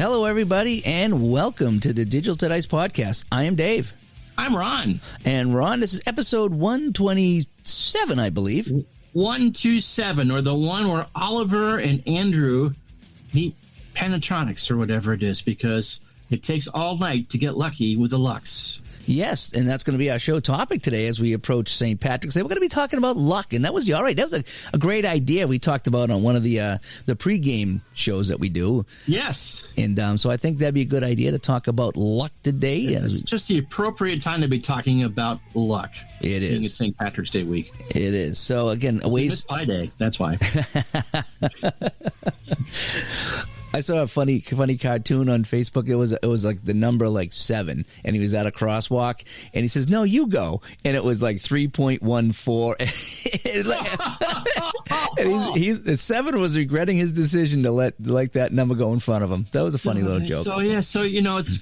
Hello, everybody, and welcome to the Digital to Dice podcast. I am Dave. I'm Ron. And Ron, this is episode 127, I believe. 127, or the one where Oliver and Andrew meet Panatronics or whatever it is, because it takes all night to get lucky with the Lux. Yes, and that's going to be our show topic today as we approach St. Patrick's Day. We're going to be talking about luck, and that was all right. That was a great idea we talked about on one of the pregame shows that we do. Yes. And so I think that'd be a good idea to talk about luck today. It's just the appropriate time to be talking about luck. It is. Being it's St. Patrick's Day week. It is. So, again, It's Pi Day. That's why. I saw a funny cartoon on Facebook. It was like the number 7, and he was at a crosswalk, and he says, "No, you go," and it was like 3.14, and the 7 was regretting his decision to let that number go in front of him. That was a funny little joke. So it's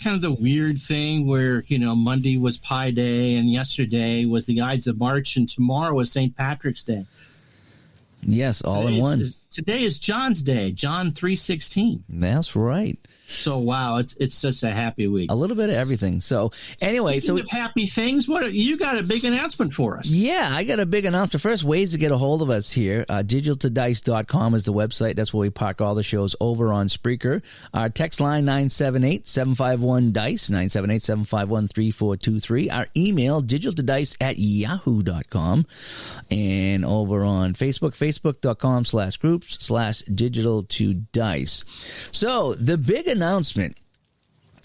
kind of the weird thing where Monday was Pi Day, and yesterday was the Ides of March, and tomorrow was St. Patrick's Day. Yes, all in one. Today is John's Day, John 3:16. That's right. So wow, it's such a happy week. A little bit of everything. So anyway, Speaking of happy things, you got a big announcement for us? Yeah, I got a big announcement. First, ways to get a hold of us here. Digitaltodice.com is the website. That's where we park all the shows over on Spreaker. Our text line 978-751-DICE, 978-751-3423. Our email digitaltodice@yahoo.com, and over on Facebook, facebook.com/groups/digitaltodice. So the big announcement.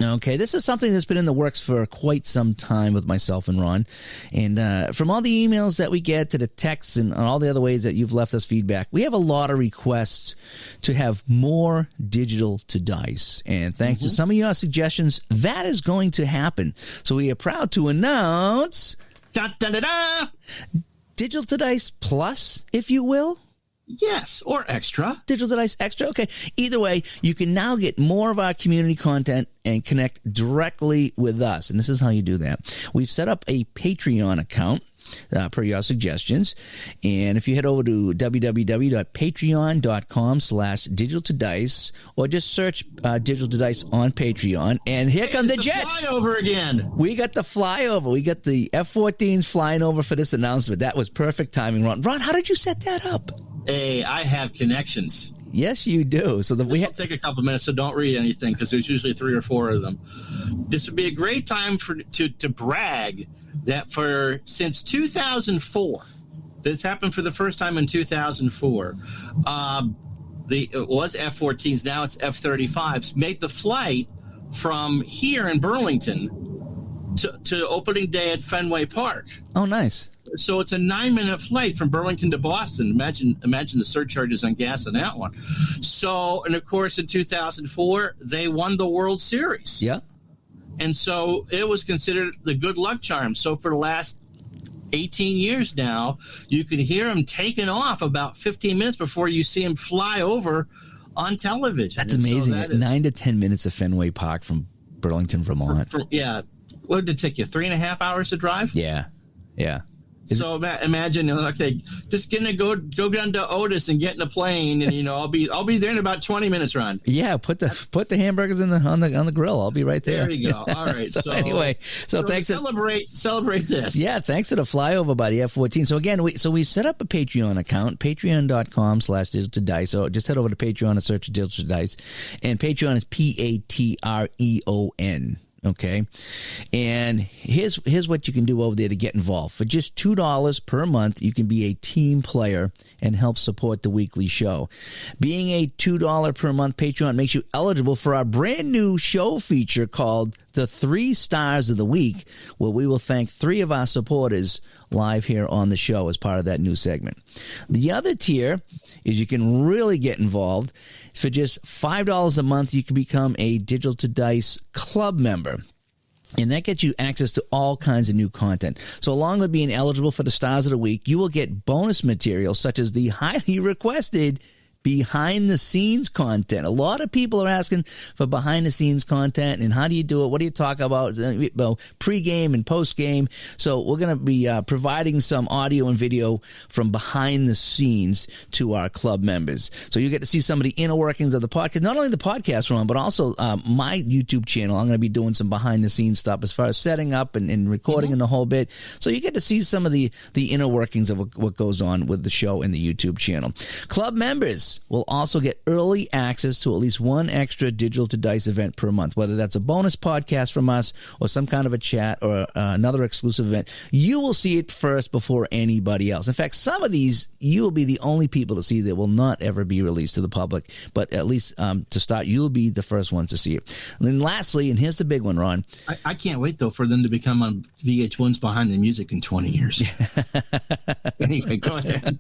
Okay, this is something that's been in the works for quite some time with myself and Ron. And from all the emails that we get to the texts and all the other ways that you've left us feedback, we have a lot of requests to have more Digital to Dice. And thanks to some of your suggestions, that is going to happen. So we are proud to announce Digital to Dice Plus, if you will. Yes, or extra. Digital to Dice Extra. Okay. Either way, you can now get more of our community content and connect directly with us. And this is how you do that. We've set up a Patreon account per your suggestions. And if you head over to www.patreon.com/digitaltodice, or just search Digital to Dice on Patreon, and here come the jets. Flyover again. We got the flyover. We got the F-14s flying over for this announcement. That was perfect timing, Ron. Ron, how did you set that up? Hey, I have connections. Yes, you do. So This will take a couple minutes, so don't read anything because there's usually 3 or 4 of them. This would be a great time to brag that since 2004, this happened for the first time in 2004. It was F-14s, now it's F-35s. Made the flight from here in Burlington to opening day at Fenway Park. Oh, nice. So it's a 9-minute flight from Burlington to Boston. Imagine the surcharges on gas on that one. So, and of course, in 2004, they won the World Series. Yeah. And so it was considered the good luck charm. So for the last 18 years now, you can hear them taking off about 15 minutes before you see them fly over on television. That's amazing. 9 to 10 minutes of Fenway Park from Burlington, Vermont. Yeah. What did it take you? 3.5 hours to drive? Yeah. Yeah. So imagine, okay, just gonna go down to Otis and get in a plane, and I'll be there in about 20 minutes, Ron. Yeah, put the hamburgers on the grill. I'll be right there. There you go. All right. so anyway, thanks. Celebrate this. Yeah, thanks to the flyover by the F-14. So again, we've set up a Patreon account, patreon.com/digitaltodice. So just head over to Patreon and search Digital to Dice, and Patreon is Patreon. Okay, and here's what you can do over there to get involved. For just $2 per month, you can be a team player and help support the weekly show. Being a $2 per month Patreon makes you eligible for our brand new show feature called The 3 Stars of the Week, where we will thank 3 of our supporters live here on the show as part of that new segment. The other tier is you can really get involved. For just $5 a month, you can become a Digital to Dice club member. And that gets you access to all kinds of new content. So along with being eligible for the Stars of the Week, you will get bonus material such as the highly requested behind-the-scenes content. A lot of people are asking for behind-the-scenes content, and how do you do it? What do you talk about? Well, pre-game and post-game. So we're going to be providing some audio and video from behind the scenes to our club members. So you get to see some of the inner workings of the podcast, not only the podcast run, but also my YouTube channel. I'm going to be doing some behind-the-scenes stuff as far as setting up and recording and the whole bit. So you get to see some of the inner workings of what goes on with the show and the YouTube channel. Club members will also get early access to at least one extra Digital to Dice event per month, whether that's a bonus podcast from us or some kind of a chat or another exclusive event. You will see it first before anybody else. In fact, some of these you will be the only people to see that will not ever be released to the public, but at least to start, you'll be the first ones to see it. And then lastly, and here's the big one, Ron. I can't wait, though, for them to become on VH1's Behind the Music in 20 years. Anyway, go ahead.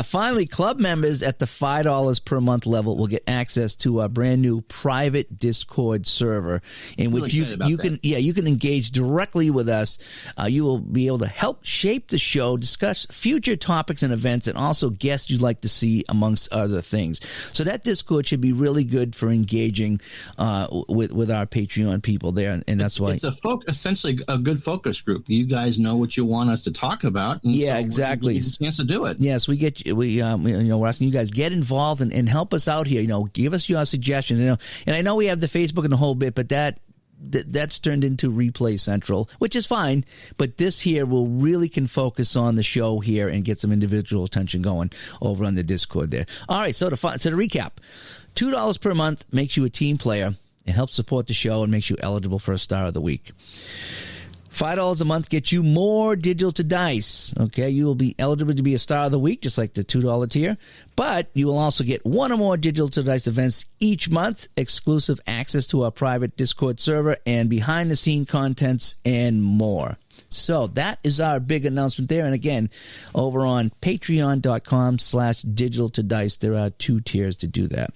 Finally, club members at the $5 per month level will get access to a brand new private Discord server in which you can engage directly with us. You will be able to help shape the show, discuss future topics and events, and also guests you'd like to see, amongst other things. So that Discord should be really good for engaging with our Patreon people there, and that's why it's essentially a good focus group. You guys know what you want us to talk about. And yeah, so exactly. We get a chance to do it. Yes, we're asking you guys, get involved and help us out here. Give us your suggestions. And I know we have the Facebook and the whole bit, but that's turned into Replay Central, which is fine. But this here can focus on the show here and get some individual attention going over on the Discord there. All right, so to recap, $2 per month makes you a team player. It helps support the show and makes you eligible for a Star of the Week. $5 a month gets you more Digital to Dice. Okay, you will be eligible to be a Star of the Week, just like the $2 tier. But you will also get one or more Digital to Dice events each month, exclusive access to our private Discord server, and behind-the-scene contents, and more. So that is our big announcement there. And again, over on patreon.com/Digital to Dice, there are 2 tiers to do that.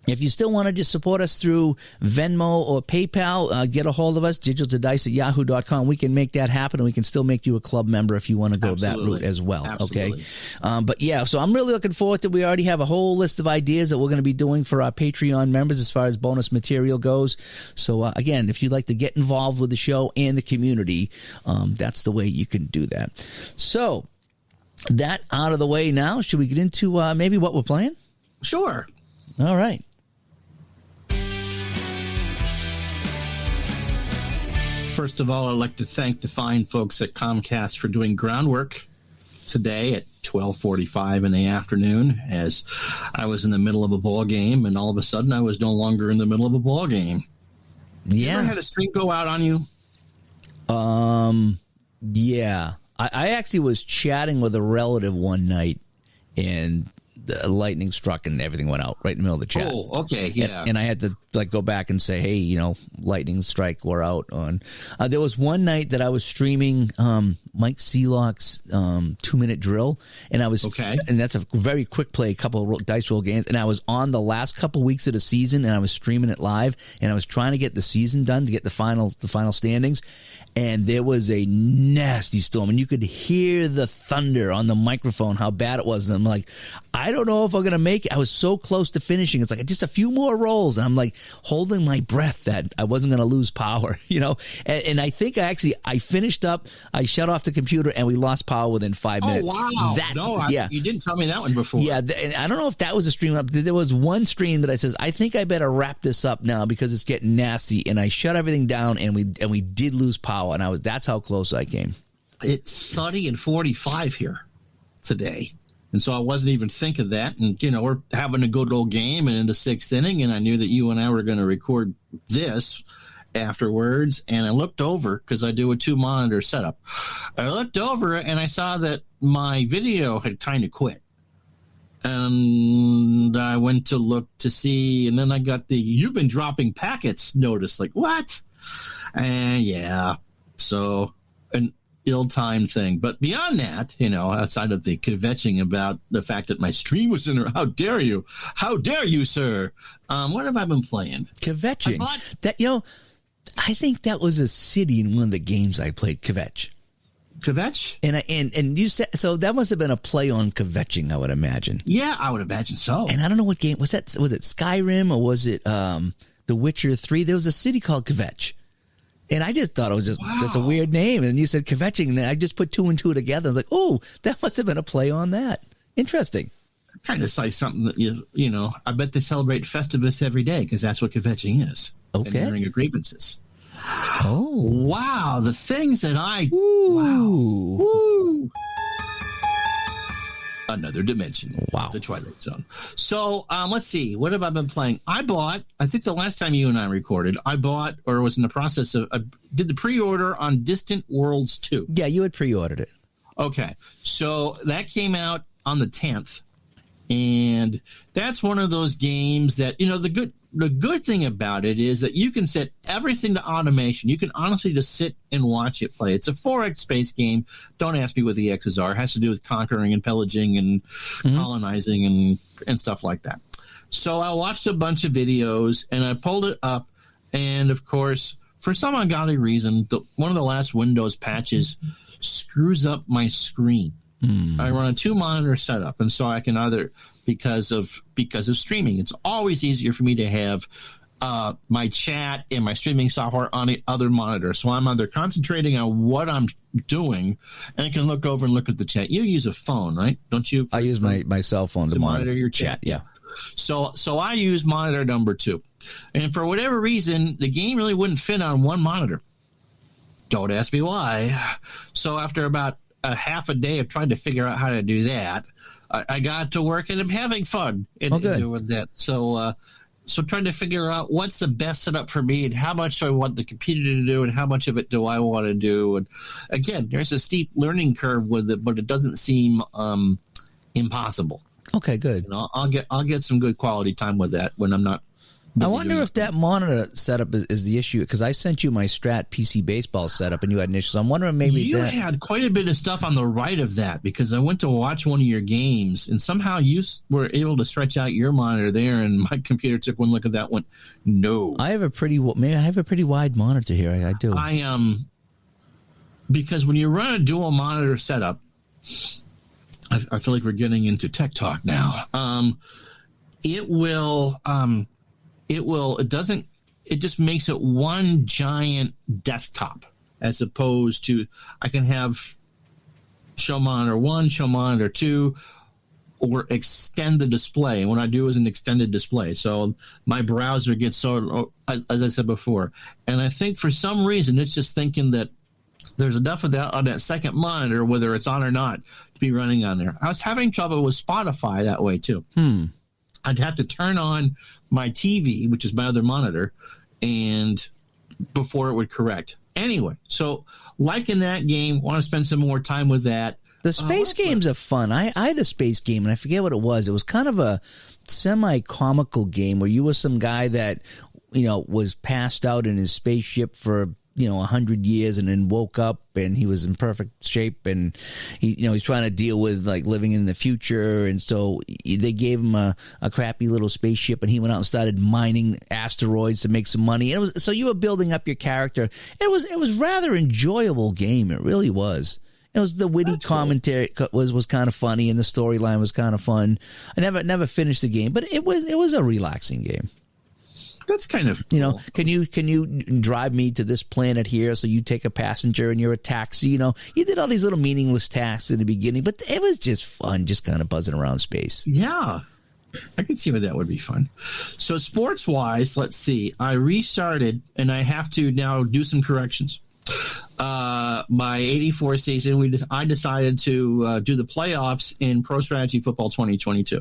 If you still want to just support us through Venmo or PayPal, get a hold of us, digitaltodice@yahoo.com. We can make that happen, and we can still make you a club member if you want to go that route as well. Absolutely. Okay? But yeah, so I'm really looking forward to it. We already have a whole list of ideas that we're going to be doing for our Patreon members as far as bonus material goes. So again, if you'd like to get involved with the show and the community, that's the way you can do that. So that out of the way now, should we get into maybe what we're playing? Sure. All right. First of all, I'd like to thank the fine folks at Comcast for doing groundwork today at 12:45 in the afternoon, as I was in the middle of a ball game, and all of a sudden I was no longer in the middle of a ball game. Yeah. You ever had a stream go out on you? Yeah. I actually was chatting with a relative one night, and the lightning struck and everything went out right in the middle of the chat. Oh, okay, yeah. And I had to go back and say, hey, lightning strike, we're out on. There was one night that I was streaming Mike Seelock's 2-minute drill, and I was and that's a very quick play, a couple of dice roll games, and I was on the last couple weeks of the season, and I was streaming it live, and I was trying to get the season done to get the final standings. And there was a nasty storm, and you could hear the thunder on the microphone, how bad it was. And I'm like, I don't know if I'm going to make it. I was so close to finishing. It's like just a few more rolls. And I'm like holding my breath that I wasn't going to lose power, And I think I finished up. I shut off the computer, and we lost power within 5 minutes. Oh, wow. You didn't tell me that one before. Yeah, and I don't know if that was a stream up. There was one stream that I says, I think I better wrap this up now because it's getting nasty. And I shut everything down, and we did lose power. And that's how close I came. It's sunny and 45 here today. And so I wasn't even thinking that. And, we're having a good old game and in the 6th inning. And I knew that you and I were going to record this afterwards. And I looked over because I do a 2-monitor setup. I looked over and I saw that my video had kind of quit. And I went to look to see. And then I got the "you've been dropping packets" notice. Like, what? And yeah. So an ill-timed thing. But beyond that, outside of the kvetching about the fact that my stream was in there, how dare you? How dare you, sir? What have I been playing? Kvetching. I think that was a city in one of the games I played, kvetch. Kvetch? And you said, so that must have been a play on kvetching, I would imagine. Yeah, I would imagine so. And I don't know what game was that. Was it Skyrim or was it The Witcher 3? There was a city called Kvetch. And I just thought it was just a weird name. And you said kvetching, and I just put two and two together. I was like, oh, that must have been a play on that. Interesting. Kind of like something that, you know, I bet they celebrate Festivus every day because that's what kvetching is. Okay. And airing of grievances. Oh. Wow. The things that Ooh. Woo. Another dimension. Wow. The Twilight Zone. So let's see. What have I been playing? I think the last time you and I recorded, I bought or was in the process of, did the pre-order on Distant Worlds 2. Yeah, you had pre-ordered it. Okay. So that came out on the 10th. And that's one of those games that, you know, the good thing about it is that you can set everything to automation. You can honestly just sit and watch it play. It's a 4X space game. Don't ask me what the X's are. It has to do with conquering and pillaging and colonizing and stuff like that. So I watched a bunch of videos and I pulled it up. And of course, for some ungodly reason, one of the last Windows patches screws up my screen. I run a 2-monitor setup, and so I can either because of streaming. It's always easier for me to have my chat and my streaming software on the other monitor. So I'm either concentrating on what I'm doing, and I can look over and look at the chat. You use a phone, right? Don't you? I use my cell phone to monitor your chat. Yeah. So I use monitor number 2, and for whatever reason, the game really wouldn't fit on one monitor. Don't ask me why. So after about a half a day of trying to figure out how to do that, I got to work and I'm having fun in doing that. So trying to figure out what's the best setup for me and how much do I want the computer to do and how much of it do I want to do. And again, there's a steep learning curve with it, but it doesn't seem impossible. Okay, good. You know, I'll get some good quality time with that when I'm not. I wonder if that monitor setup is the issue, because I sent you my Strat PC baseball setup and you had an issue. So I'm wondering maybe you had quite a bit of stuff on the right of that, because I went to watch one of your games and somehow you were able to stretch out your monitor there, and my computer took one look at that one. No, I have a pretty wide monitor here. I do. Because when you run a dual monitor setup, I feel like we're getting into tech talk now. It just makes it one giant desktop, as opposed to I can have show monitor 1, show monitor 2, or extend the display. And what I do is an extended display. So my browser gets as I said before. And I think for some reason, it's just thinking that there's enough of that on that second monitor, whether it's on or not, to be running on there. I was having trouble with Spotify that way too. I'd have to turn on my TV, which is my other monitor, and before it would correct. Anyway, so liking that game, want to spend some more time with that. The space games are fun. I had a space game, and I forget what it was. It was kind of a semi-comical game where you were some guy that, was passed out in his spaceship for 100 years and then woke up and he was in perfect shape, and he's trying to deal with like living in the future. And so they gave him a crappy little spaceship, and he went out and started mining asteroids to make some money. And so you were building up your character. It was rather enjoyable game. It really was. It was the witty commentary was kind of funny, and the storyline was kind of fun. I never finished the game, but it was a relaxing game. That's kind of cool. Can you drive me to this planet here? So you take a passenger and you're a taxi. You did all these little meaningless tasks in the beginning, but it was just fun, just kind of buzzing around space. Yeah, I can see where that would be fun. So sports wise, let's see. I restarted, and I have to now do some corrections. My 84 season, I decided to do the playoffs in Pro Strategy Football 2022,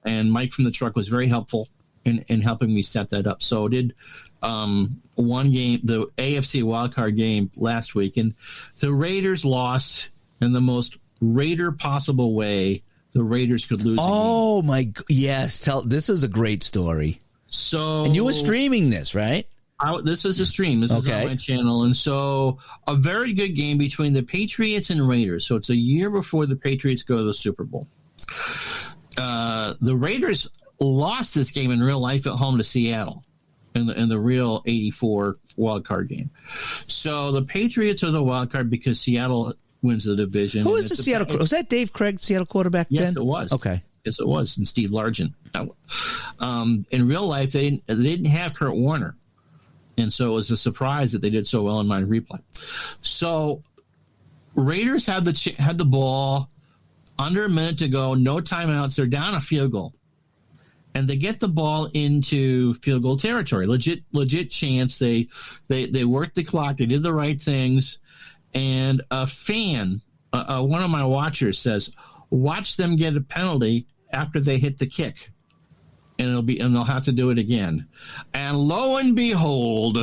and Mike from the truck was very helpful in helping me set that up. So I did one game, the AFC wildcard game last week, and the Raiders lost in the most Raider possible way the Raiders could lose. Oh my, yes! This is a great story. So, and you were streaming this, right? This is a stream. This is on my channel. And so a very good game between the Patriots and Raiders. So it's a year before the Patriots go to the Super Bowl. The Raiders lost this game in real life at home to Seattle in the real 84 wild card game. So the Patriots are the wild card because Seattle wins the division. Who was the Seattle? Was that Dave Craig, Seattle quarterback? Yes, then? it was. Okay. Yes, it was, and Steve Largent. In real life, they didn't have Kurt Warner, and so it was a surprise that they did so well in my replay. So Raiders had the ball under a minute to go, no timeouts. They're down a field goal, and they get the ball into field goal territory. Legit chance. They worked the clock. They did the right things, and a fan, one of my watchers, says, "Watch them get a penalty after they hit the kick, and they'll have to do it again." And lo and behold,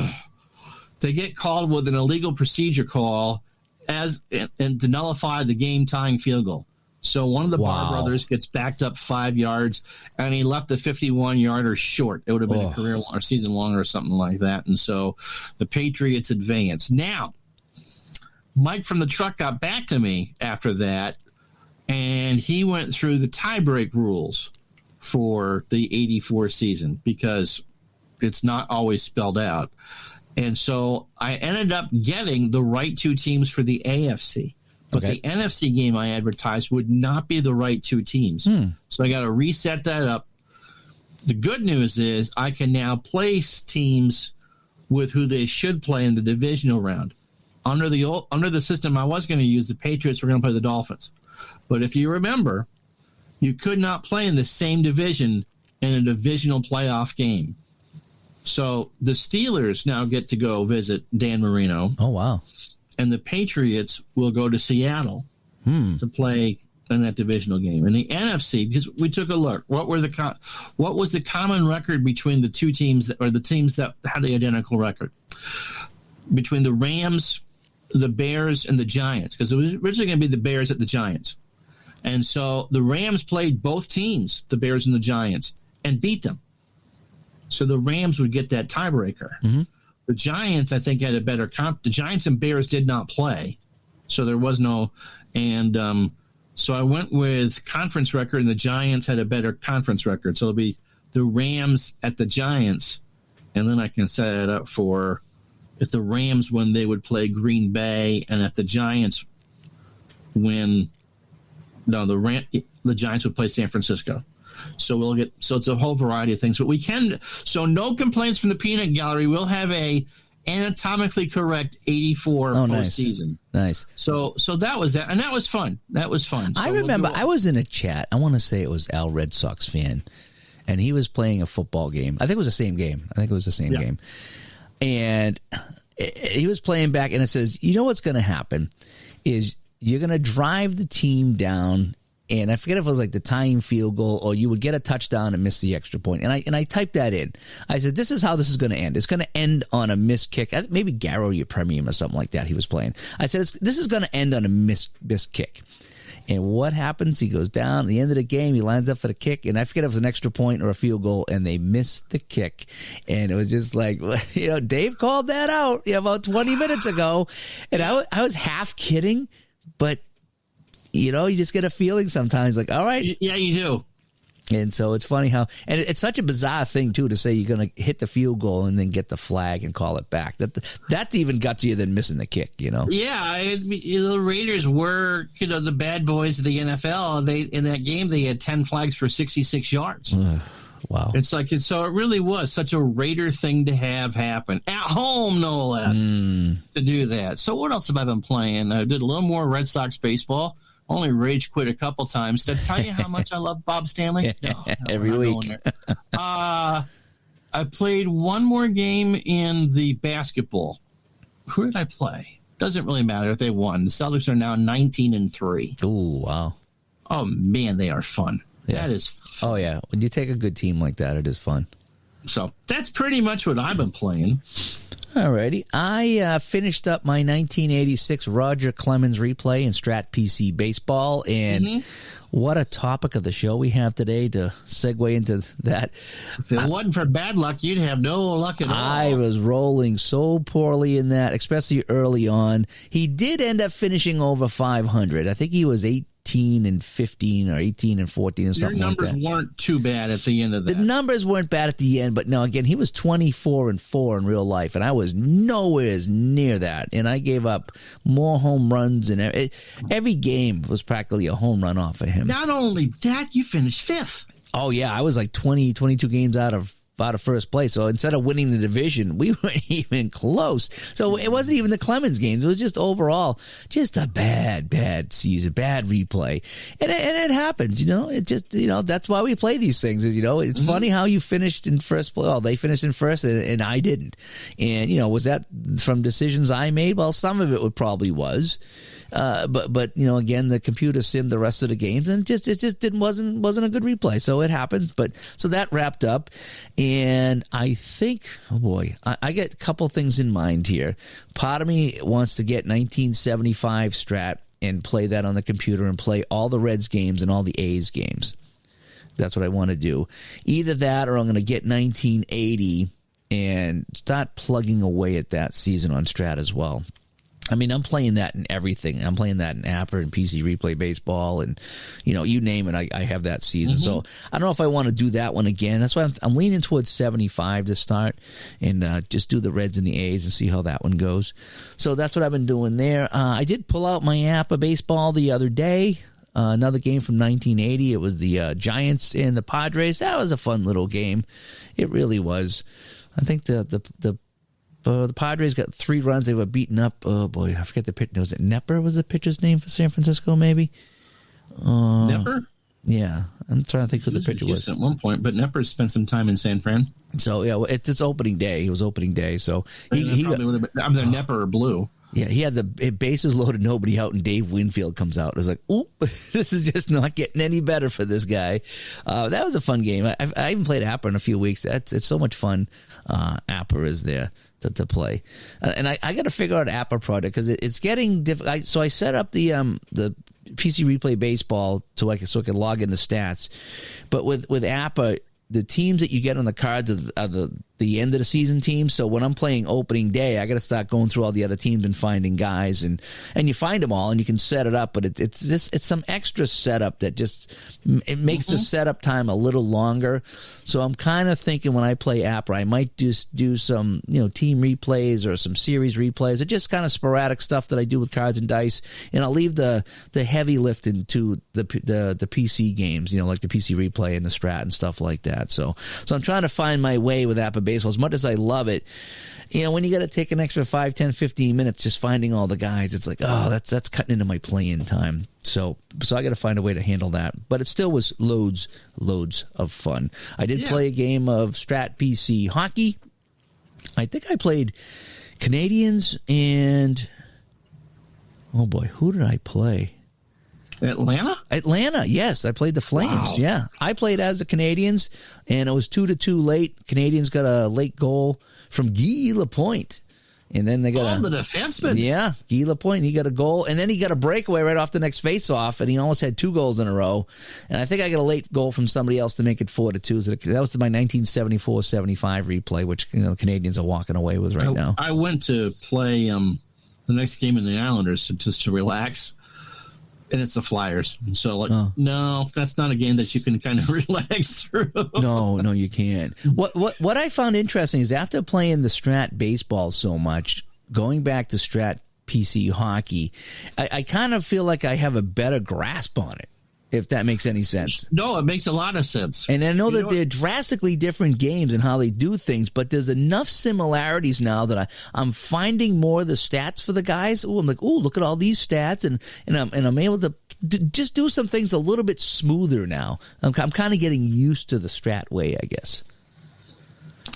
they get called with an illegal procedure call and to nullify the game-tying field goal. So one of the Barr brothers gets backed up 5 yards, and he left the 51-yarder short. It would have been a career or season longer or something like that. And so the Patriots advance. Now, Mike from the truck got back to me after that, and he went through the tiebreak rules for the 84 season because it's not always spelled out. And so I ended up getting the right two teams for the AFC. But the NFC game I advertised would not be the right two teams. So I got to reset that up. The good news is I can now place teams with who they should play in the divisional round. Under the system I was going to use, the Patriots were going to play the Dolphins. But if you remember, you could not play in the same division in a divisional playoff game. So the Steelers now get to go visit Dan Marino. Oh, wow. And the Patriots will go to Seattle to play in that divisional game. In the NFC, because we took a look, what was the common record between the two teams the teams that had the identical record? Between the Rams, the Bears, and the Giants, because it was originally going to be the Bears at the Giants. And so the Rams played both teams, the Bears and the Giants, and beat them. So the Rams would get that tiebreaker. Mm-hmm. The Giants, I think, had a better comp. The Giants and Bears did not play, so there was no. And so I went with conference record, and the Giants had a better conference record. So it'll be the Rams at the Giants, and then I can set it up for if the Rams win, they would play Green Bay, and if the Giants win, the Giants would play San Francisco. So it's a whole variety of things, but so no complaints from the peanut gallery. We'll have a anatomically correct 84 postseason. Nice. So that was that. And that was fun. So I remember I was in a chat. I want to say it was Al Red Sox fan, and he was playing a football game. I think it was the same game. Game. And he was playing back, and it says, you know what's going to happen is you're going to drive the team down. And I forget if it was like the tying field goal or you would get a touchdown and miss the extra point. And I typed that in. I said, this is how this is going to end. It's going to end on a missed kick. Maybe Garrow your premium or something like that he was playing. I said, this is going to end on a missed kick. And what happens? He goes down at the end of the game. He lines up for the kick. And I forget if it was an extra point or a field goal. And they missed the kick. And it was just like, Dave called that out about 20 minutes ago. And I was half kidding, but you just get a feeling sometimes like, all right. Yeah, you do. And so it's funny how, and it's such a bizarre thing, too, to say you're going to hit the field goal and then get the flag and call it back. That's even gutsier than missing the kick, Yeah, the Raiders were, the bad boys of the NFL. In that game, they had 10 flags for 66 yards. Wow. So it really was such a Raider thing to have happen. At home, no less, to do that. So what else have I been playing? I did a little more Red Sox baseball. Only rage quit a couple times. Did I tell you how much I love Bob Stanley? No, every week. I played one more game in the basketball. Who did I play? Doesn't really matter if they won. The Celtics are now 19-3. Oh, wow. Oh, man, they are fun. Yeah. That is fun. Oh, yeah. When you take a good team like that, it is fun. So that's pretty much what I've been playing. Alrighty. I finished up my 1986 Roger Clemens replay in Strat PC Baseball, and what a topic of the show we have today to segue into that. If it wasn't for bad luck, you'd have no luck at all. I was rolling so poorly in that, especially early on. He did end up finishing over 500. I think he was 18-15 or 18-14 or something like that. Your numbers weren't too bad at the end of that. The numbers weren't bad at the end, but no, again, he was 24-4 in real life, and I was nowhere near that. And I gave up more home runs, and every game was practically a home run off of him. Not only that, you finished 5th. Oh, yeah, I was like 22 games out of first place. So instead of winning the division, we weren't even close. So it wasn't even the Clemens games. It was just overall just a bad season, bad replay. And it happens, It just, that's why we play these things. Is it's funny how you finished in first place. Well, they finished in first and I didn't. And, was that from decisions I made? Well, some of it probably was. But again, the computer simmed the rest of the games, and it wasn't a good replay. So it happens. But so that wrapped up, and I think, oh boy, I get a couple things in mind here. Part of me wants to get 1975 Strat and play that on the computer and play all the Reds games and all the A's games. That's what I want to do. Either that, or I'm going to get 1980 and start plugging away at that season on Strat as well. I mean, I'm playing that in everything. I'm playing that in Apper and PC Replay Baseball, and you name it, I have that season. So I don't know if I want to do that one again. That's why I'm leaning towards 75 to start, and just do the Reds and the A's and see how that one goes. So that's what I've been doing there. I did pull out my Apper Baseball the other day. Another game from 1980. It was the Giants and the Padres. That was a fun little game. It really was. I think the Padres got 3 runs. They were beaten up. Oh, boy. I forget the pitcher. Was it Knepper was the pitcher's name for San Francisco, maybe? Knepper? Yeah. I'm trying to think who the pitcher was. At one point, but Knepper spent some time in San Fran. So, yeah, it's opening day. It was opening day. So he probably would have been either Knepper or Blue. Yeah, he had the bases loaded, nobody out, and Dave Winfield comes out. It was like, oop, this is just not getting any better for this guy. That was a fun game. I haven't played Apper in a few weeks. It's so much fun. Apper is there to play. And I got to figure out Apper product because it's getting difficult. So I set up the PC Replay Baseball so I could log in the stats. But with Apper, the teams that you get on the cards are the end of the season teams. So when I'm playing opening day, I got to start going through all the other teams and finding guys, and you find them all and you can set it up. But it's some extra setup that it makes the setup time a little longer. So I'm kind of thinking when I play Apper, I might just do some team replays or some series replays, or just kind of sporadic stuff that I do with cards and dice, and I'll leave the heavy lifting to the PC games, like the PC Replay and the Strat and stuff like that. So I'm trying to find my way with Apper Baseball. As much as I love it, when you got to take an extra 5, 10, 15 minutes just finding all the guys, it's like, oh, that's cutting into my playing time. So I got to find a way to handle that. But it still was loads of fun. I did play a game of Strat PC hockey. I think I played Canadians and, oh boy, who did I play? Atlanta, yes. I played the Flames, wow. Yeah. I played as the Canadians, and it was 2-2 late. Canadians got a late goal from Guy Lapointe. And then they got the defenseman. Yeah, Guy Lapointe. He got a goal, and then he got a breakaway right off the next face-off, and he almost had 2 goals in a row. And I think I got a late goal from somebody else to make it 4-2. So that was my 1974-75 replay, which the Canadians are walking away with right now. I went to play the next game in the Islanders just to relax. And it's the Flyers. So, no, that's not a game that you can kind of relax through. No, you can't. What I found interesting is after playing the Strat baseball so much, going back to Strat PC hockey, I kind of feel like I have a better grasp on it, if that makes any sense. No, it makes a lot of sense. And I know that they're drastically different games and how they do things, but there's enough similarities now that I'm finding more of the stats for the guys. Oh, I'm like, oh, look at all these stats, and I'm able to just do some things a little bit smoother now. I'm kind of getting used to the Strat way, I guess.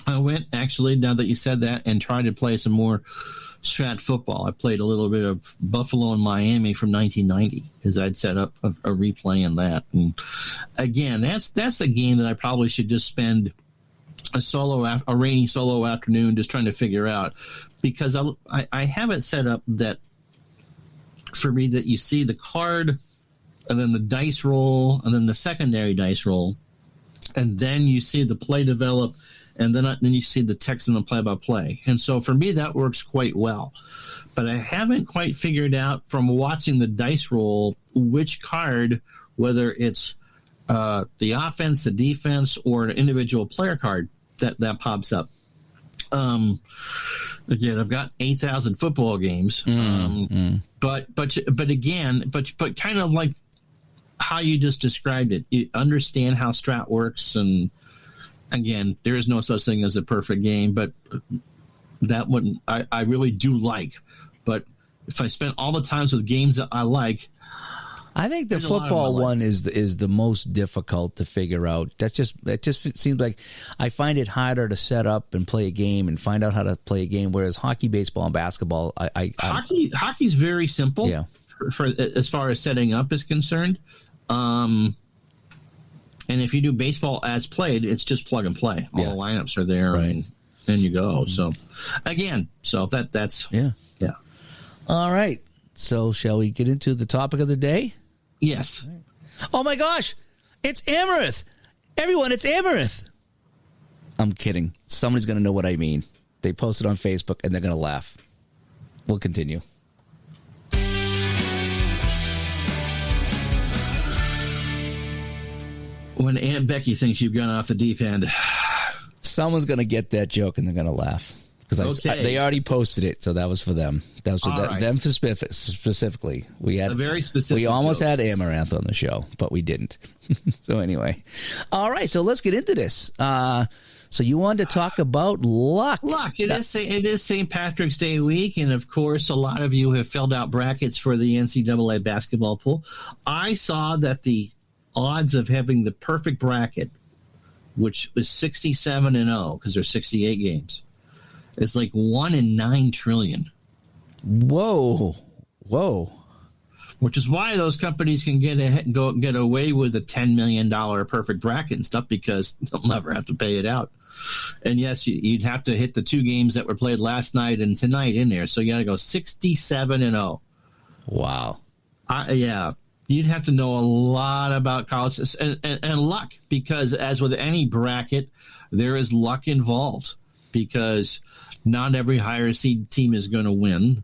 I went, actually, now that you said that, and tried to play some more Strat football. I played a little bit of Buffalo and Miami from 1990 because I'd set up a replay in that. And again, that's a game that I probably should just spend a rainy solo afternoon just trying to figure out, because I have it set up that for me that you see the card and then the dice roll and then the secondary dice roll, and then you see the play develop, and then you see the text and the play-by-play. And so for me, that works quite well. But I haven't quite figured out from watching the dice roll which card, whether it's the offense, the defense, or an individual player card that pops up. Again, I've got 8,000 football games, but kind of like how you just described it. You understand how Strat works, and again, there is no such thing as a perfect game, but that one I really do like. But if I spent all the times with games that I like, I think the football one is the most difficult to figure out. It just seems like I find it harder to set up and play a game and find out how to play a game. Whereas hockey, baseball, and basketball, hockey's very simple. Yeah. For as far as setting up is concerned, and if you do baseball as played, it's just plug and play. All the lineups are there, right. and you go. So again, that's yeah. All right. So shall we get into the topic of the day? Yes. Oh my gosh, it's Amaranth. Everyone, it's Amaranth. I'm kidding. Somebody's going to know what I mean. They posted on Facebook and they're going to laugh. We'll continue. When Aunt Becky thinks you've gone off the deep end. Someone's going to get that joke and they're going to laugh. Because they already posted it, so that was for them. That was for them specifically. We had a very specific. We almost had Amaranth on the show, but we didn't. So anyway, all right. So let's get into this. So you wanted to talk about luck? Luck. It is St. Patrick's Day week, and of course, a lot of you have filled out brackets for the NCAA basketball pool. I saw that the odds of having the perfect bracket, which was 67-0 because there's 68 games. It's like 1 in 9 trillion. Whoa. Which is why those companies can get away with a $10 million perfect bracket and stuff, because they'll never have to pay it out. And yes, you'd have to hit the 2 games that were played last night and tonight in there. So you got to go 67-0. Wow. Yeah. You'd have to know a lot about college and luck, because as with any bracket, there is luck involved. Because not every higher seed team is going to win.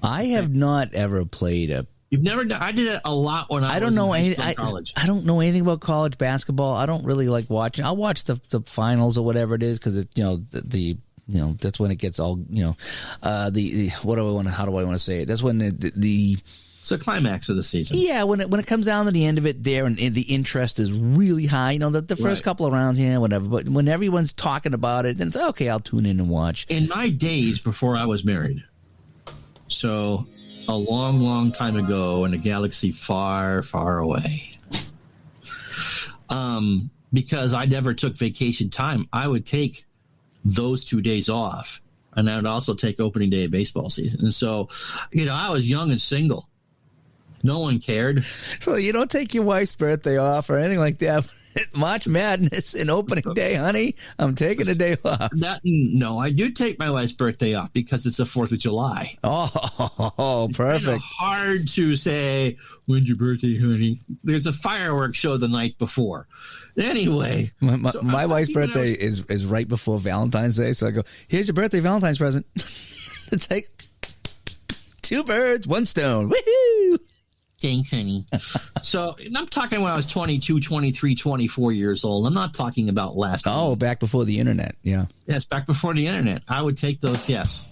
I have not ever played a. You've never done. I did it a lot when I don't was know in college. I don't know anything about college basketball. I don't really like watching. I'll watch the finals or whatever it is, because that's when it gets all the what do I want to, how do I want to say it? That's when the it's the climax of the season. Yeah, when it comes down to the end of it there, and the interest is really high. The first couple of rounds, whatever. But when everyone's talking about it, then it's okay, I'll tune in and watch. In my days before I was married, so a long, long time ago in a galaxy far, far away, because I never took vacation time, I would take those 2 days off, and I would also take opening day of baseball season. And so, I was young and single. No one cared. So you don't take your wife's birthday off or anything like that. March Madness and opening day, honey. I'm taking a day off. No, I do take my wife's birthday off because it's the 4th of July. Oh, perfect. It's hard to say, when's your birthday, honey? There's a fireworks show the night before. Anyway. My wife's birthday is right before Valentine's Day. So I go, here's your birthday Valentine's present. It's like 2 birds, 1 stone. Woohoo! Thanks, honey. So I'm talking when I was 22, 23, 24 years old. I'm not talking about last week. Oh, back before the internet. Yeah. Yes, back before the internet. I would take those, yes.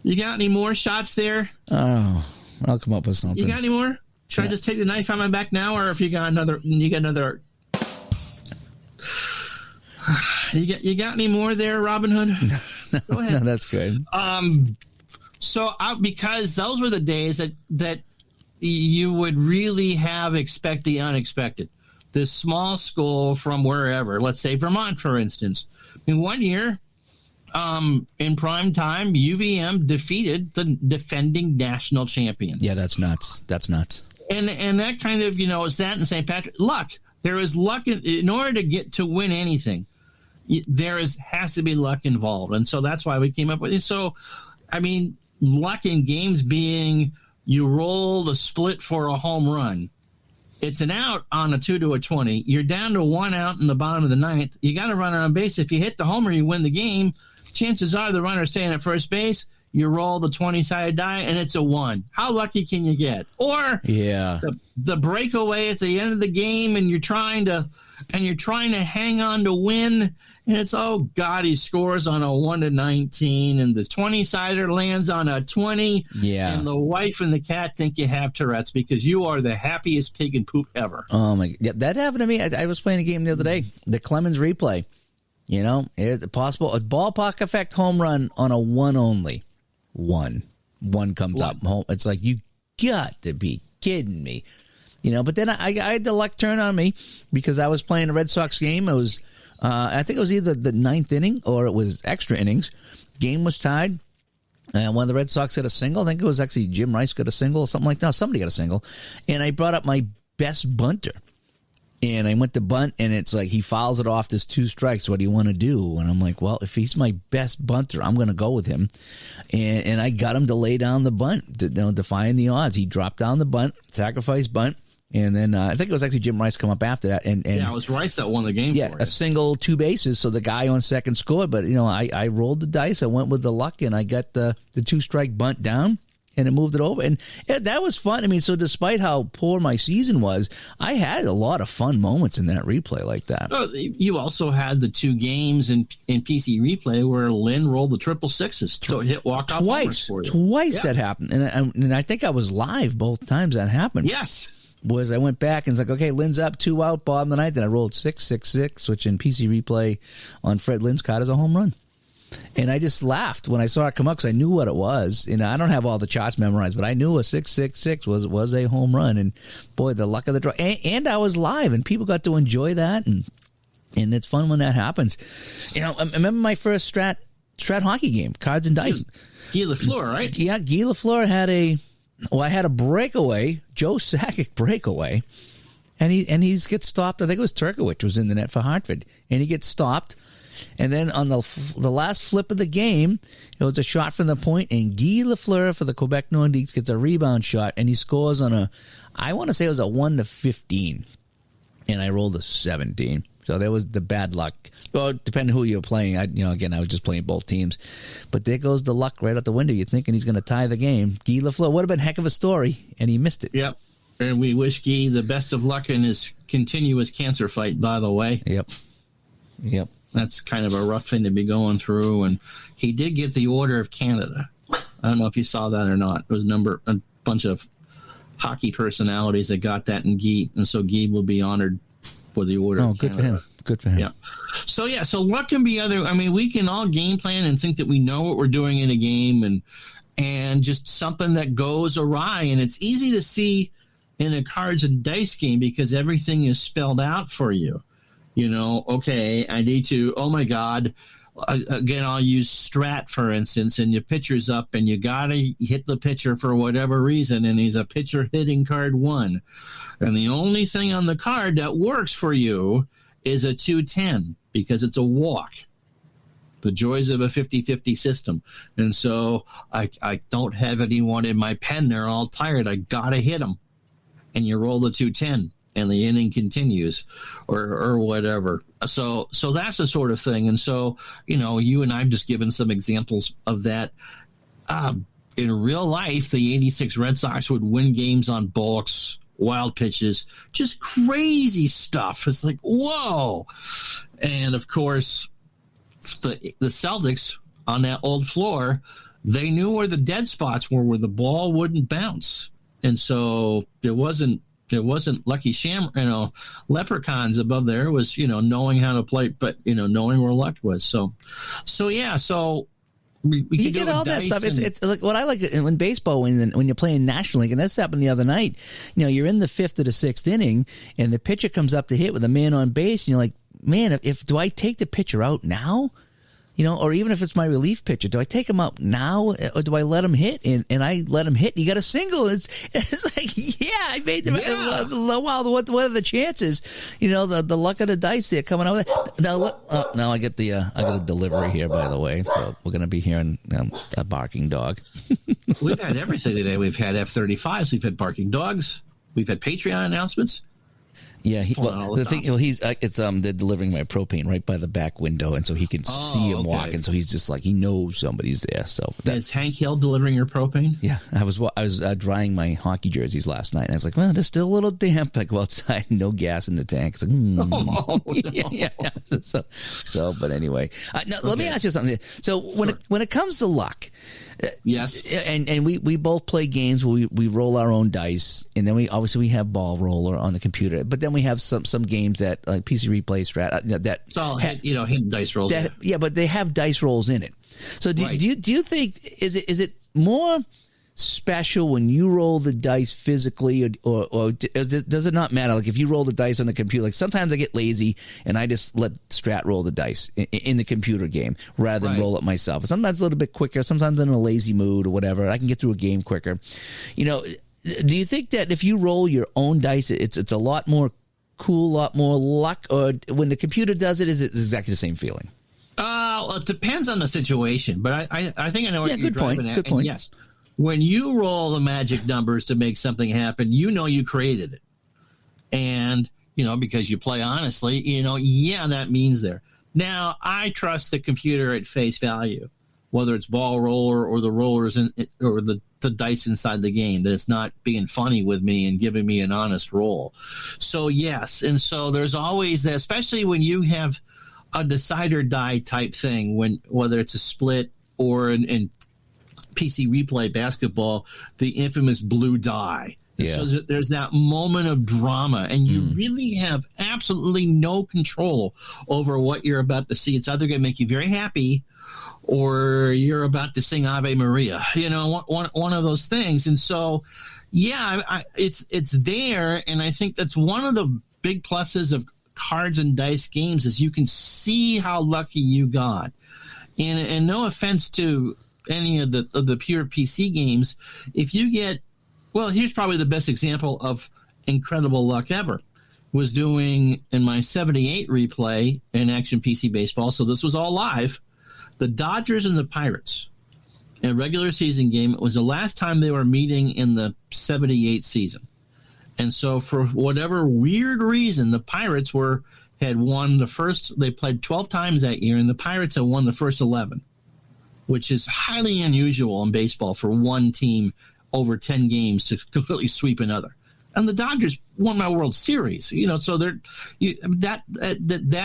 You got any more shots there? Oh, I'll come up with something. You got any more? Should I just take the knife on my back now, or if you got another? You got any more there, Robin Hood? Go ahead. No, that's good. So because those were the days that you would really expect the unexpected. This small school from wherever, let's say Vermont, for instance. In one year, in prime time, UVM defeated the defending national champions. Yeah, that's nuts. And that kind of, is that in St. Patrick. Luck. There is luck in order to win anything. Has to be luck involved. And so that's why we came up with it. So, luck in games being you rolled a split for a home run. It's an out on a 2 to a 20. You're down to 1 out in the bottom of the ninth. You got to run on base. If you hit the homer, you win the game. Chances are the runner's staying at first base. You roll the 20-sided die, and it's a 1. How lucky can you get? Or the breakaway at the end of the game, and you're trying to hang on to win, and it's, oh God, he scores on a 1 to 19, and the 20-sider lands on a 20. Yeah. And the wife and the cat think you have Tourette's because you are the happiest pig in poop ever. Oh my! Yeah, that happened to me. I was playing a game the other day, the Clemens replay. You know, it's possible a ballpark effect home run on a 1 only. One comes up home. It's like, you got to be kidding me. You know, but then I had the luck turn on me because I was playing a Red Sox game. It was, I think it was either the 9th inning or it was extra innings. Game was tied. And one of the Red Sox had a single. I think it was actually Jim Rice got a single or something like that. Somebody got a single. And I brought up my best bunter. And I went to bunt, and it's like he fouls it off. There's 2 strikes. What do you want to do? And I'm like, well, if he's my best bunter, I'm going to go with him. And I got him to lay down the bunt, defying the odds. He dropped down the bunt, sacrifice bunt, and then I think it was actually Jim Rice come up after that. And yeah, it was Rice that won the game for a single, 2 bases, so the guy on second scored. But, you know, I rolled the dice. I went with the luck, and I got the 2-strike bunt down. And it moved it over. And that was fun. I mean, so despite how poor my season was, I had a lot of fun moments in that replay like that. Oh, you also had the 2 games in PC replay where Lynn rolled the 666 to hit walk-off homers for you. Twice that happened. And I think I was live both times that happened. Yes. Was I went back and it's like, okay, Lynn's up, 2 out, bottom of the ninth. Then I rolled 666, which in PC replay on Fred Lynn's card is a home run. And I just laughed when I saw it come up because I knew what it was. And I don't have all the charts memorized, but I knew a 666 was a home run. And boy, the luck of the draw. And I was live, and people got to enjoy that. And it's fun when that happens. You know, I remember my first Strat hockey game, Cards and Dice. Guy Lafleur, right? Yeah, Guy Lafleur I had a breakaway, Joe Sakic breakaway. And he gets stopped. I think it was Turkowicz was in the net for Hartford. And he gets stopped. And then on the last flip of the game, it was a shot from the point, and Guy Lafleur for the Quebec Nordiques gets a rebound shot, and he scores on I want to say it was a 1 to 15, and I rolled a 17. So there was the bad luck. Well, depending who you're playing. Again, I was just playing both teams. But there goes the luck right out the window. You're thinking he's going to tie the game. Guy Lafleur would have been a heck of a story, and he missed it. Yep. And we wish Guy the best of luck in his continuous cancer fight, by the way. Yep. That's kind of a rough thing to be going through. And he did get the Order of Canada. I don't know if you saw that or not. It was a bunch of hockey personalities that got that in Guy. And so Guy will be honored for the Order of Canada. Good for him. Yeah. So what can be other? I mean, we can all game plan and think that we know what we're doing in a game and just something that goes awry. And it's easy to see in a cards and dice game because everything is spelled out for you. You know, okay, I need to, oh my God, again, I'll use Strat, for instance, and your pitcher's up and you got to hit the pitcher for whatever reason, and he's a pitcher hitting card 1. And the only thing on the card that works for you is a 210 because it's a walk. The joys of a 50-50 system. And so I don't have anyone in my pen. They're all tired. I got to hit them. And you roll the 210. And the inning continues or whatever. So that's the sort of thing. And so, you know, you and I have just given some examples of that. In real life, the 86 Red Sox would win games on balks, wild pitches, just crazy stuff. It's like, whoa. And, of course, the Celtics on that old floor, they knew where the dead spots were where the ball wouldn't bounce. And so there wasn't lucky leprechauns above there. It was, knowing how to play, but, knowing where luck was. So we you get all that stuff. It's like what I like in baseball when you're playing National League, and this happened the other night. You're in the 5th or the 6th inning, and the pitcher comes up to hit with a man on base, and you're like, man, if do I take the pitcher out now? Or even if it's my relief pitcher, do I take him out now or do I let him hit? And I let him hit. And you got a single. It's like, yeah, I made the wow. What are the chances? The luck of the dice there coming out. Now I get I got a delivery here, by the way. So we're going to be hearing a barking dog. We've had everything today. We've had F-35s. We've had barking dogs. We've had Patreon announcements. Yeah, the thing, stops. he's they're delivering my propane right by the back window, and so he can see him walking. So he's just like he knows somebody's there. So is Hank Hill delivering your propane? Yeah, I was drying my hockey jerseys last night, and I was like, well, there's still a little damp. I go outside, no gas in the tank. It's like, no. yeah. So, but anyway, now, let me ask you something. So when it comes to luck. Yes, and we both play games where we roll our own dice, and then we have Ball Roller on the computer, but then we have some games that like PC Replay Strat that it's all hidden dice rolls. But they have dice rolls in it. So do you think is it more special when you roll the dice physically, or does it not matter? Like if you roll the dice on the computer, like sometimes I get lazy and I just let Strat roll the dice in the computer game rather than roll it myself. Sometimes a little bit quicker, sometimes in a lazy mood or whatever. I can get through a game quicker. Do you think that if you roll your own dice, it's a lot more cool, a lot more luck, or when the computer does it, is it exactly the same feeling? Well, it depends on the situation, but I think I know what you're driving at. Good point. And yes. When you roll the magic numbers to make something happen, you created it. And, because you play honestly, that means there. Now, I trust the computer at face value, whether it's Ball Roller or the rollers or the dice inside the game, that it's not being funny with me and giving me an honest roll. So, yes. And so there's always that, especially when you have a decider die type thing, whether it's a split or in PC Replay basketball, the infamous blue die. Yeah. So there's that moment of drama, and you really have absolutely no control over what you're about to see. It's either going to make you very happy, or you're about to sing Ave Maria. One of those things. And so, it's there, and I think that's one of the big pluses of cards and dice games is you can see how lucky you got. And no offense to any of the pure PC games, if you get, here's probably the best example of incredible luck ever. Was doing in my 78 replay in Action PC Baseball, so this was all live, the Dodgers and the Pirates in a regular season game. It was the last time they were meeting in the 78 season. And so for whatever weird reason, the Pirates had won they played 12 times that year, and the Pirates had won the first 11. Which is highly unusual in baseball for one team over 10 games to completely sweep another. And the Dodgers won my World Series, so that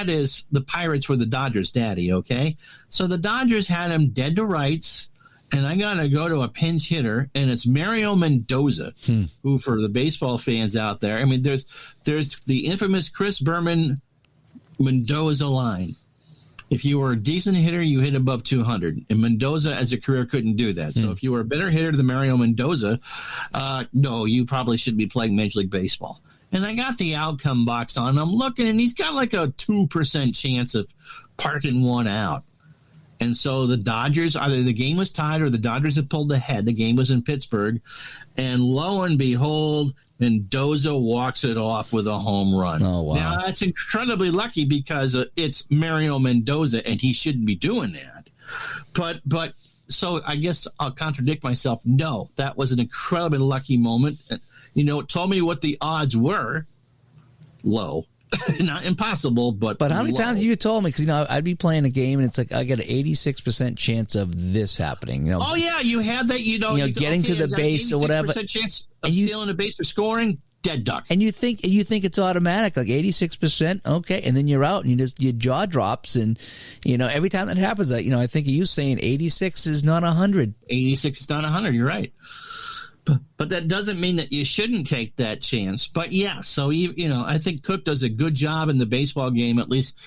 is the Pirates were the Dodgers' daddy, okay? So the Dodgers had him dead to rights, and I got to go to a pinch hitter, and it's Mario Mendoza, who, for the baseball fans out there, I mean, there's the infamous Chris Berman Mendoza line. If you were a decent hitter, you hit above 200. And Mendoza, as a career, couldn't do that. So if you were a better hitter than Mario Mendoza, no, you probably should be playing Major League Baseball. And I got the outcome box on. I'm looking, and he's got like a 2% chance of parking one out. And so the Dodgers, either the game was tied or the Dodgers had pulled ahead. The game was in Pittsburgh. And lo and behold, Mendoza walks it off with a home run. Oh, wow. Now, that's incredibly lucky because it's Mario Mendoza, and he shouldn't be doing that. But so I guess I'll contradict myself. No, that was an incredibly lucky moment. It told me what the odds were. Low. Not impossible, but how many low. times have you told me? Because I'd be playing a game and it's like I got an 86% chance of this happening. Oh yeah, you have that. Getting to the base or whatever. Chance of stealing a base or scoring. Dead duck. And you think it's automatic, like 86%. Okay, and then you're out, and your jaw drops, and every time that happens, I think of you saying 86 is not 100. 86 is not 100. You're right. But that doesn't mean that you shouldn't take that chance. But yeah, so I think Cook does a good job in the baseball game. At least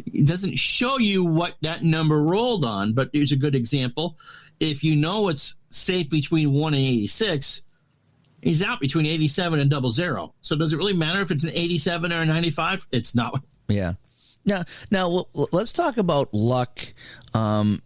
it doesn't show you what that number rolled on. But here's a good example: if it's safe between 1 and 86, he's out between 87 and 00. So does it really matter if it's an 87 or a 95? It's not. Yeah. Now, let's talk about luck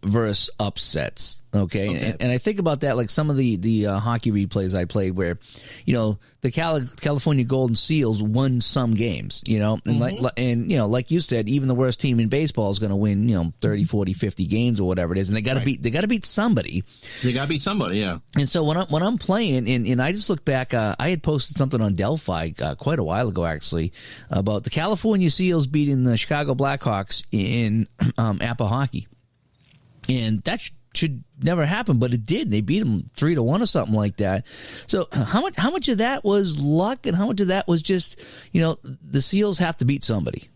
versus upsets. Okay. And I think about that like some of the hockey replays I played where, the California Golden Seals won some games, and like you said, even the worst team in baseball is going to win, 30, 40, 50 games or whatever it is, and they got to beat somebody. They got to beat somebody, yeah. And so when I'm playing, and I just look back, I had posted something on Delphi quite a while ago actually about the California Seals beating the Chicago Blackhawks in APA hockey. And that should never happen, but it did. They beat them 3-1 or something like that. So how much of that was luck, and how much of that was just the Seals have to beat somebody?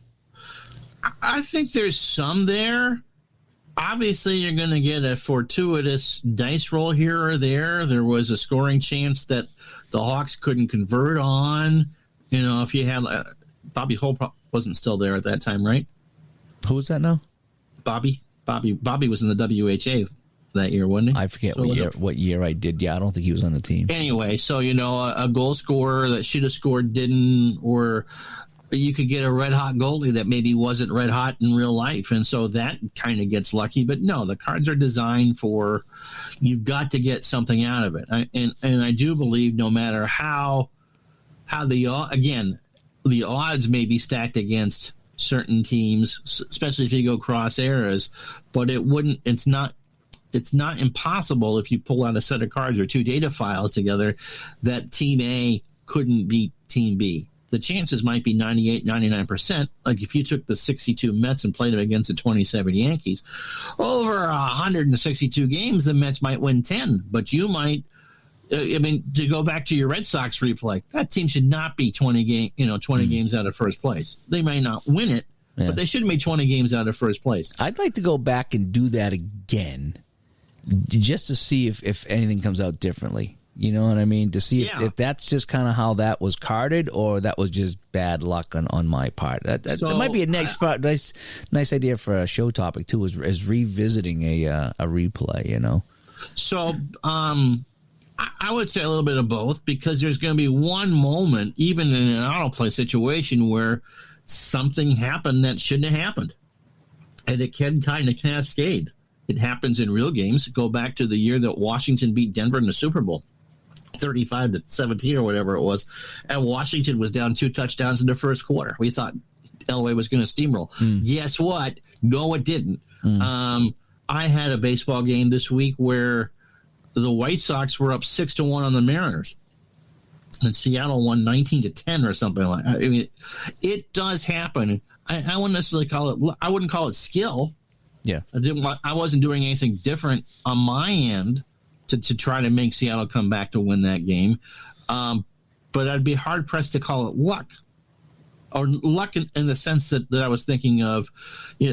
I think there's some there. Obviously, you're going to get a fortuitous dice roll here or there. There was a scoring chance that the Hawks couldn't convert on. If you had Bobby Hull wasn't still there at that time, right? Who was that now? Bobby was in the WHA that year, wasn't he? I forget what year I did. Yeah, I don't think he was on the team. Anyway, so, a goal scorer that should have scored didn't, or you could get a red-hot goalie that maybe wasn't red-hot in real life, and so that kind of gets lucky. But no, the cards are designed for you've got to get something out of it. And I do believe no matter how the odds may be stacked against certain teams, especially if you go cross eras, but it's not impossible if you pull out a set of cards or two data files together that team A couldn't beat team B. The chances might be 98, 99%. Like if you took the 62 Mets and played them against the 27 Yankees, over 162 games, the Mets might win 10, but you might, to go back to your Red Sox replay, that team should not be 20 games out of first place. They may not win it, but they shouldn't be 20 games out of first place. I'd like to go back and do that again, just to see if anything comes out differently. You know what I mean? To see if that's just kind of how that was carded, or that was just bad luck on my part. That might be a nice idea for a show topic too. Is revisiting a replay. So I would say a little bit of both, because there's going to be one moment, even in an autoplay situation, where something happened that shouldn't have happened, and it can kind of cascade. It happens in real games. Go back to the year that Washington beat Denver in the Super Bowl, 35-17 or whatever it was, and Washington was down 2 touchdowns in the first quarter. We thought Elway was going to steamroll. Guess what? No, it didn't. I had a baseball game this week where the White Sox were up 6-1 on the Mariners, and Seattle won 19-10 or something like that. I mean, it does happen. I wouldn't necessarily call it. I wouldn't call it skill. Yeah, I wasn't doing anything different on my end to try to make Seattle come back to win that game. But I'd be hard pressed to call it luck, or luck in the sense that I was thinking of. You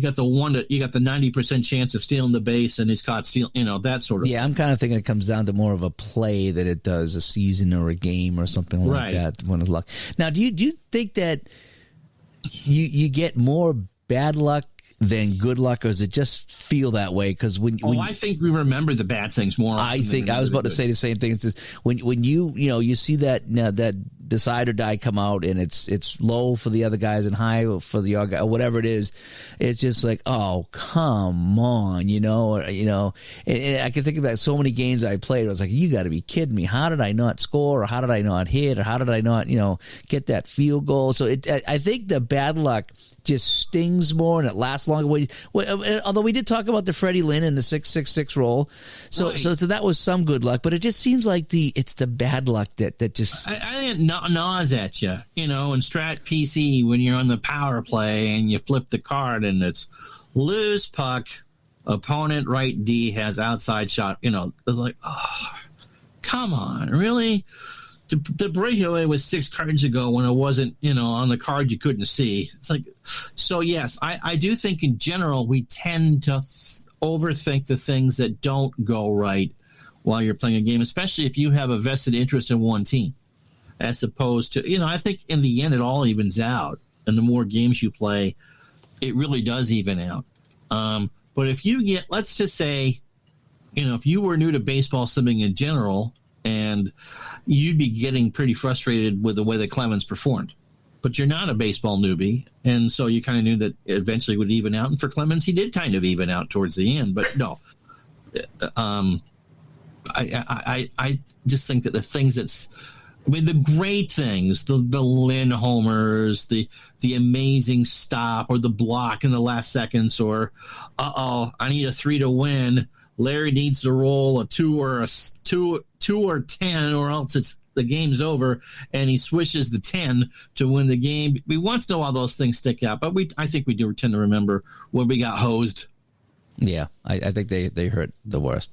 got the 90% chance of stealing the base, and he's caught stealing. That sort of. Yeah, I'm kind of thinking it comes down to more of a play that it does a season or a game or something like that. When it's luck. Now, do you think that you get more bad luck than good luck, or does it just feel that way? Because I think we remember the bad things more. I think I was about to say the same thing. It's just when you see that decide or die come out, and it's low for the other guys and high for the other guy, or whatever it is, it's just like, oh, come on, and I can think about so many games I played. I was like, you got to be kidding me! How did I not score, or how did I not hit, or how did I not get that field goal? So I think the bad luck just stings more and it lasts longer. Although we did talk about the Freddie Lynn and the 666 roll, so that was some good luck, but it just seems like it's the bad luck that just I think it gnaws at you, in Strat PC when you're on the power play and you flip the card and it's loose puck, opponent right D has outside shot. It's like, oh, come on, really? The breakaway was 6 cards ago when it wasn't, on the card you couldn't see. It's like, so yes, I do think in general we tend to overthink the things that don't go right while you're playing a game, especially if you have a vested interest in one team, as opposed to, I think in the end it all evens out, and the more games you play, it really does even out. But if you get, let's just say, if you were new to baseball simming in general, and you'd be getting pretty frustrated with the way that Clemens performed. but you're not a baseball newbie. And so you kind of knew that eventually it would even out. And for Clemens, he did kind of even out towards the end. But no, I just think that the things the great things, the Lynn homers, the amazing stop or the block in the last seconds, or I need a 3 to win. Larry needs to roll a 2 or 10, or else the game's over, and he swishes the 10 to win the game. We once know all those things stick out, but I think we do tend to remember when we got hosed. Yeah, I think they hurt the worst.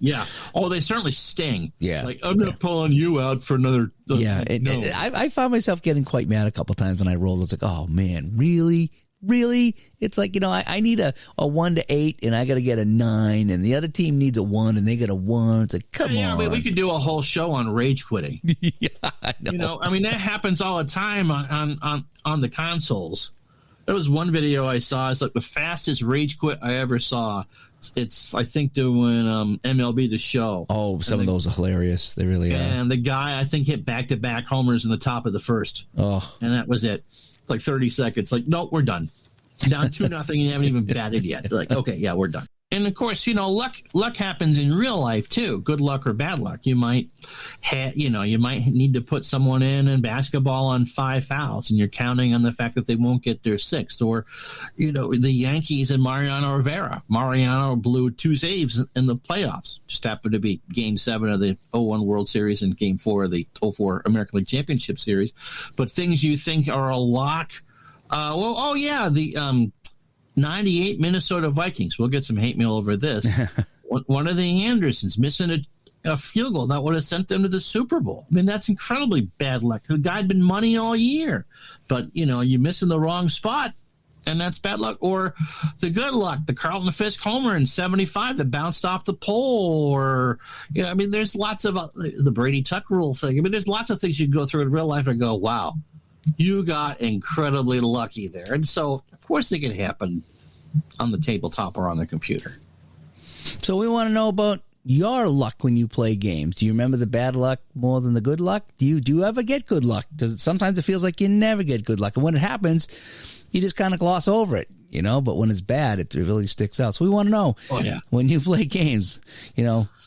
Yeah. Oh, they certainly sting. Yeah. Like, I'm not pulling you out for another. Yeah. No. I found myself getting quite mad a couple times when I rolled. I was like, oh, man, really? Really? It's like, I need a 1 to 8 and I got to get a 9, and the other team needs a 1 and they get a 1. It's like, come on. We could do a whole show on rage quitting. Yeah, I know. That happens all the time on the consoles. There was one video I saw. It's like the fastest rage quit I ever saw. It's, I think, doing MLB The Show. Oh, some of those are hilarious. They really are. And the guy, I think, hit back-to-back homers in the top of the first. Oh. And that was it. Like 30 seconds. Like, no, we're done. Down 2-0, and you haven't even batted yet. Like, okay, yeah, we're done. And of course, luck happens in real life too. Good luck or bad luck. You might need to put someone in basketball on 5 fouls, and you're counting on the fact that they won't get their 6th. Or, the Yankees and Mariano Rivera. Mariano blew 2 saves in the playoffs. Just happened to be Game 7 of the 0-1 World Series and Game 4 of the 0-4 American League Championship Series. But things you think are a lock. The 98 Minnesota Vikings. We'll get some hate mail over this. One of the Andersons missing a field goal that would have sent them to the Super Bowl. I mean, that's incredibly bad luck. The guy had been money all year, but you miss in the wrong spot, and that's bad luck. Or the good luck, the Carlton Fisk homer in '75 that bounced off the pole. Or there's lots of the Brady Tuck rule thing. I mean, there's lots of things you can go through in real life and go, wow, you got incredibly lucky there. And so, of course, they can happen on the tabletop or on the computer. So we want to know about your luck when you play games. Do you remember the bad luck more than the good luck? Do you ever get good luck? Sometimes it feels like you never get good luck. And when it happens, you just kind of gloss over it, But when it's bad, it really sticks out. So we want to know, when you play games,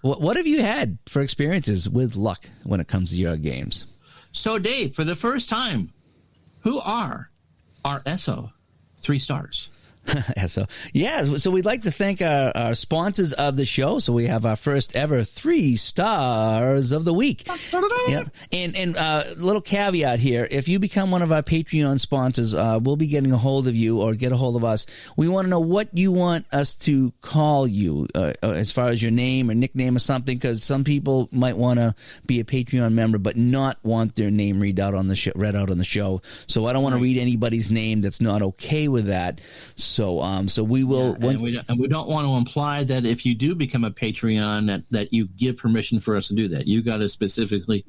what have you had for experiences with luck when it comes to your games? So, Dave, for the first time, who are our SO 3 stars? So we'd like to thank our sponsors of the show. So we have our first ever 3 stars of the week. Yeah. And little caveat here: if you become one of our Patreon sponsors, we'll be getting a hold of you or get a hold of us. We want to know what you want us to call you, as far as your name or nickname or something, because some people might want to be a Patreon member but not want their name read out on the show. So I don't want to read anybody's name that's not okay with that. So we will. And we don't want to imply that if you do become a Patreon that you give permission for us to do that. You got to specifically,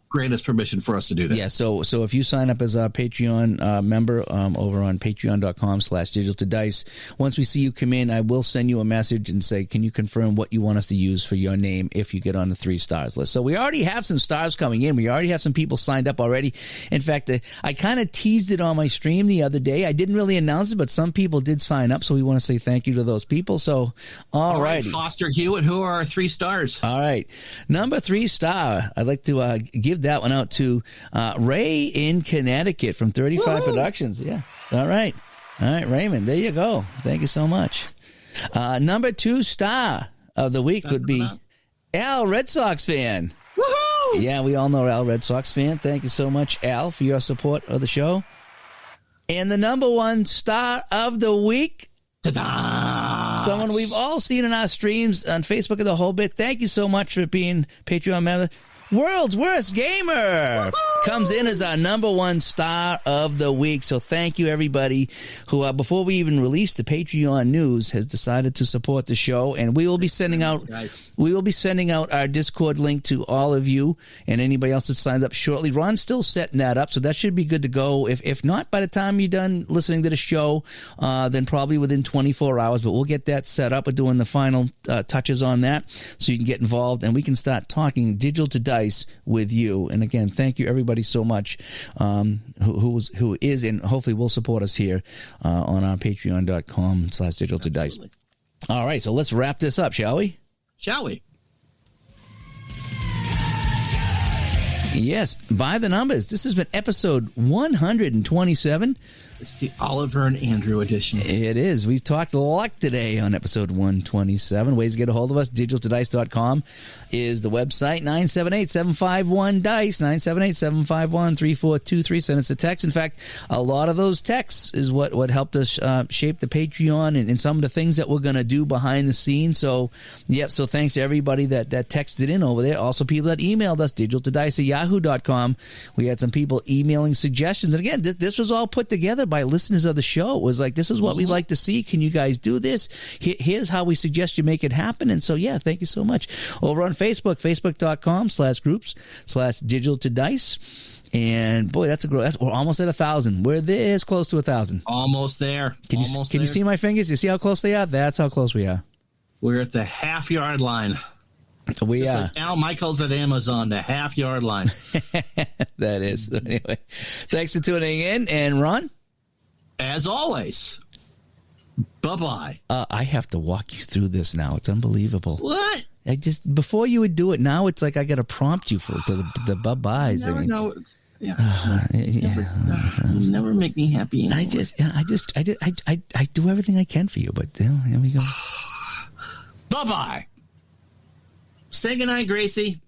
grant us permission for us to do that. Yeah. So if you sign up as a Patreon member over on patreon.com/digitaltodice, once we see you come in, I will send you a message and say, can you confirm what you want us to use for your name if you get on the 3 stars list? So we already have some stars coming in. We already have some people signed up already. In fact, I kind of teased it on my stream the other day. I didn't really announce it, but some people did sign up. So we want to say thank you to those people. So all right, Foster Hewitt, who are our 3 stars? All right, number 3 star. I'd like to give that one out to Ray in Connecticut from 35 Productions. Yeah. All right, Raymond, there you go. Thank you so much. Number 2 star of the week would be Al, Red Sox fan. Woohoo! Yeah, we all know Al, Red Sox fan. Thank you so much, Al, for your support of the show. And the number 1 star of the week, someone we've all seen in our streams on Facebook and the whole bit. Thank you so much for being Patreon member. World's Worst Gamer comes in as our number 1 star of the week. So thank you, everybody who, before we even release the Patreon news, has decided to support the show. And we will be sending out our Discord link to all of you and anybody else that signs up shortly. Ron's still setting that up, so that should be good to go. If not, by the time you're done listening to the show, then probably within 24 hours. But we'll get that set up. We're doing the final touches on that so you can get involved and we can start talking Digital to Dice with you. And again, thank you, everybody everybody so much who is and hopefully will support us here on our patreon.com/digital2dice. All right, so let's wrap this up, shall we? Shall we? Yes, by the numbers. This has been episode 127. It's the Oliver and Andrew edition. It is. We've talked luck today on episode 127. Ways to get a hold of us. Digital2dice.com is the website. 978-751-DICE. 978-751-3423. Send us a text. In fact, a lot of those texts is what helped us shape the Patreon and some of the things that we're going to do behind the scenes. So, yep. So thanks to everybody that texted in over there. Also, people that emailed us, digital2dice@yahoo.com. We had some people emailing suggestions. And again, this was all put together by listeners of the show. It was like, this is what we'd like to see. Can you guys do this? Here's how we suggest you make it happen. And so, yeah, thank you so much. Over on Facebook, facebook.com/groups/digital2dice. And boy, we're almost at 1,000. We're this close to 1,000. Almost there. Can you see my fingers? You see how close they are? That's how close we are. We're at the half-yard line. We are. Like Al Michaels at Amazon, the half-yard line. That is. So anyway, thanks for tuning in. And Ron? As always, bye-bye. I have to walk you through this now. It's unbelievable. What? Before you would do it, now it's like I got to prompt you for the bye-byes. You never make me happy anymore. I do everything I can for you, but here we go. Bye-bye. Say goodnight, Gracie.